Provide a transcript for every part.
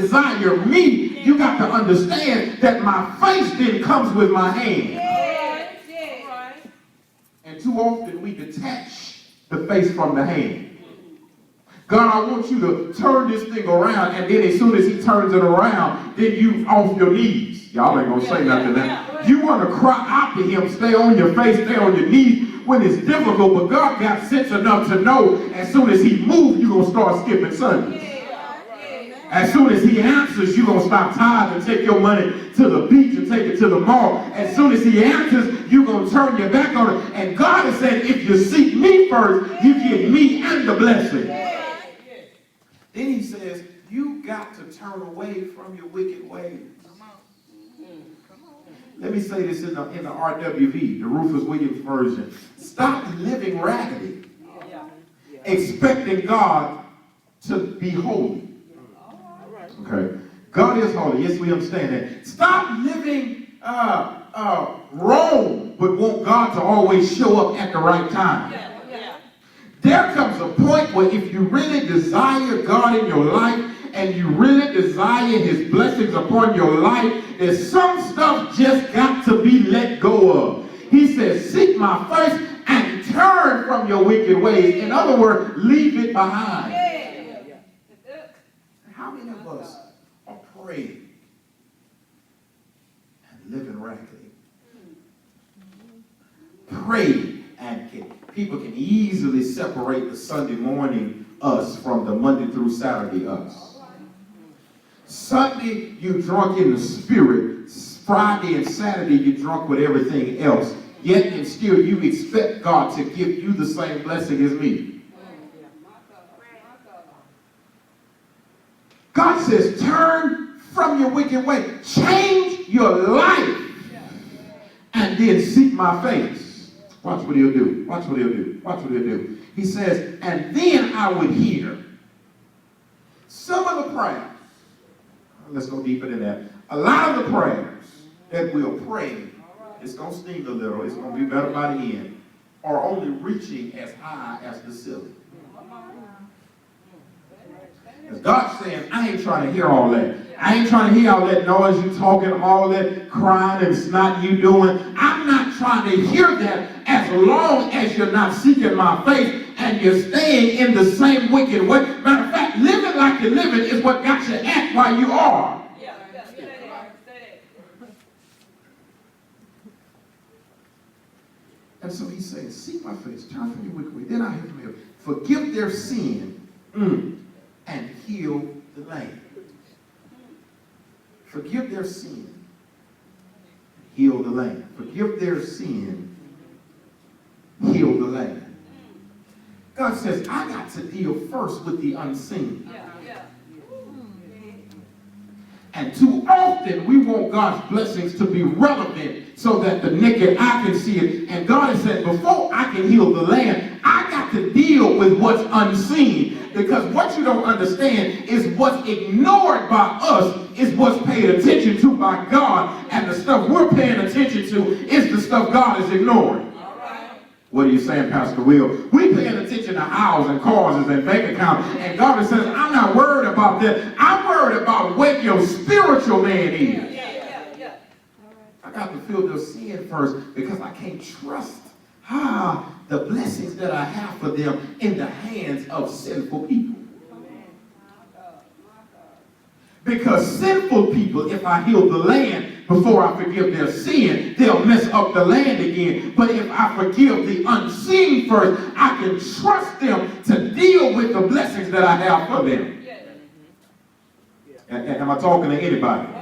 desire me, you got to understand that my face then comes with my hand. And too often we detach the face from the hand. God, I want you to turn this thing around, and then as soon as he turns it around, then you off your knees. Y'all ain't gonna say nothing now. You want to cry out to him, stay on your face, stay on your knees when it's difficult, but God got sense enough to know as soon as he moves, you're gonna start skipping Sundays. As soon as he answers, you're going to stop tithing and take your money to the beach and take it to the mall. As soon as he answers, you're going to turn your back on it. And God has said, if you seek me first, you get me and the blessing. Then he says, you got to turn away from your wicked ways. Let me say this in the RWV, the Rufus Williams version. Stop living raggedy, expecting God to be holy. Okay, God is holy. Yes, we understand that. Stop living wrong, but want God to always show up at the right time. There comes a point where if you really desire God in your life and you really desire his blessings upon your life, there's some stuff just got to be let go of. He says, seek my face and turn from your wicked ways. In other words, leave it behind. How many of us are praying and living raggedy? Praying and people can easily separate the Sunday morning us from the Monday through Saturday us. Sunday, you drunk in the spirit. Friday and Saturday, you drunk with everything else. Yet and still, you expect God to give you the same blessing as me. God says, turn from your wicked way. Change your life. And then seek my face. Watch what he'll do. Watch what he'll do. Watch what he'll do. He says, and then I would hear. Some of the prayers, let's go deeper than that. A lot of the prayers that we'll pray, it's going to sting a little, it's going to be better by the end, are only reaching as high as the ceiling. Because God's saying, I ain't trying to hear all that. I ain't trying to hear all that noise you talking, all that crying and snot you doing. I'm not trying to hear that as long as you're not seeking my face and you're staying in the same wicked way. Matter of fact, living like you're living is what got you at while you are. And so he says, seek my face, turn from your wicked way. Then I hear from him, forgive their sin and heal the land. Forgive their sin, heal the land. Forgive their sin, heal the land. God says, I got to deal first with the unseen. And too often we want God's blessings to be relevant so that the naked eye can see it. And God has said, before I can heal the land, I got to deal with what's unseen. Because what you don't understand is what's ignored by us is what's paid attention to by God. And the stuff we're paying attention to is the stuff God is ignoring. What are you saying, Pastor Will? We paying attention to houses and cars and bank accounts. And God says, I'm not worried about that. I'm worried about what your spiritual man is. I got to feel their sin first because I can't trust the blessings that I have for them in the hands of sinful people. Because sinful people, if I heal the land before I forgive their sin, they'll mess up the land again. But if I forgive the unseen first, I can trust them to deal with the blessings that I have for them. Am I talking to anybody?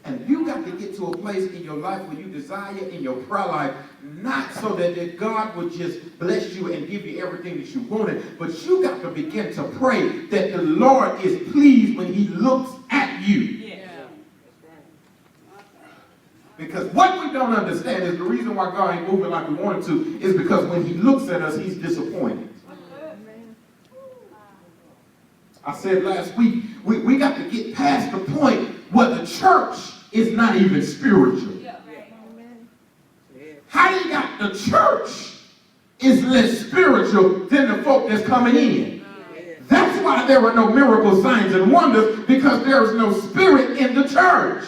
And you got to get to a place in your life where you desire in your prayer life, not so that God would just bless you and give you everything that you wanted, but you got to begin to pray that the Lord is pleased when he looks at you. Because what we don't understand is the reason why God ain't moving like we wanted to is because when he looks at us, he's disappointed. I said last week, we got to get past the point where the church is not even spiritual. How you got the church is less spiritual than the folk that's coming in? That's why there are no miracle signs and wonders, because there is no spirit in the church.